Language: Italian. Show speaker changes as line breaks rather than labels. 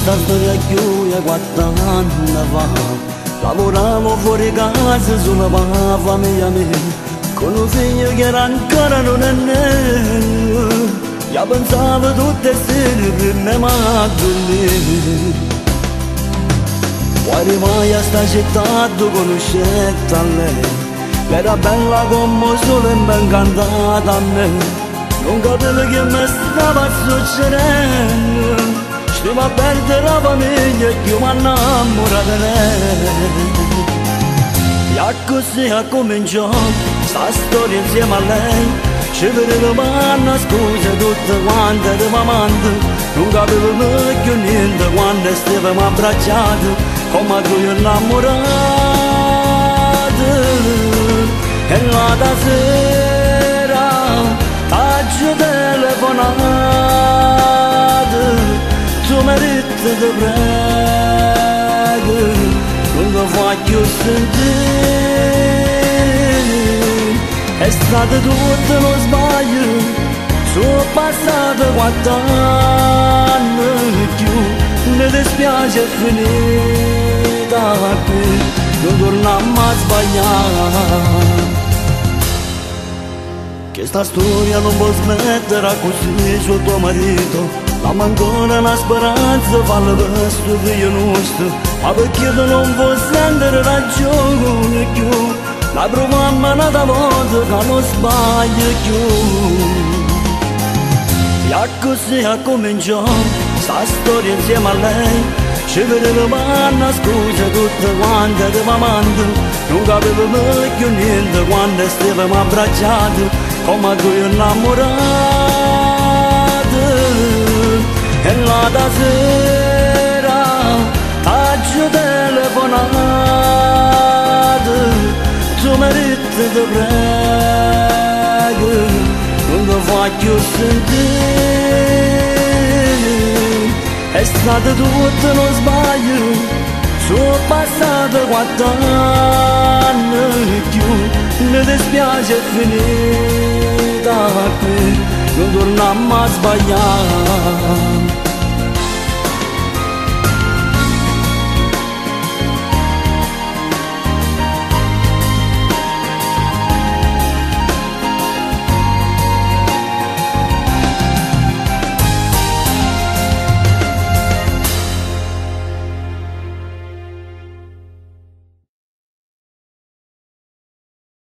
sta storia chiusa guardando va. Lavoravo fuori casa sulla famiglia mia, con un figlio che era ancora non è nato. Io pensavo tutte le sere prima ma dormire. Poi vai a sta città tu conoscetta lei, era bella come sole e ben cantata a me. Non capivo che mi stava succedendo, stavo a perdere la famiglia e io mi innamoravo di lei. E così ha cominciato sta storia insieme a lei. Ci vedevamo una scusa tutte quante eravamo amanti, non capivamo più niente quando stavamo abbracciati come due innamorati. E la sera t'ho telefonato, tu mi hai detto ti prego, non ti faccio sentire. È stato tutto uno sbaglio, sono passati 4 anni più, mi dispiace è finita qui, non torniamo a sbagliare. Che sta storia non può smettere così su tuo marito, ma ancora una speranza fallo per sto figlio nostro, ma perché tu non puoi sentire ragione più, la proviamo un'altra volta che non sbaglio più. E così ha cominciato sta storia insieme a lei. Ci vedevamo una scusa tutte quante eravamo amanti, non capivamo più niente quando stavamo abbracciati come due innamorati. E la sera t'ho telefonato, tu mi hai detto ti prego, non ti faccio sentire. È stato tutto uno sbaglio, sono passati 4 anni più, mi dispiace è finita qui, non torniamo a sbagliare.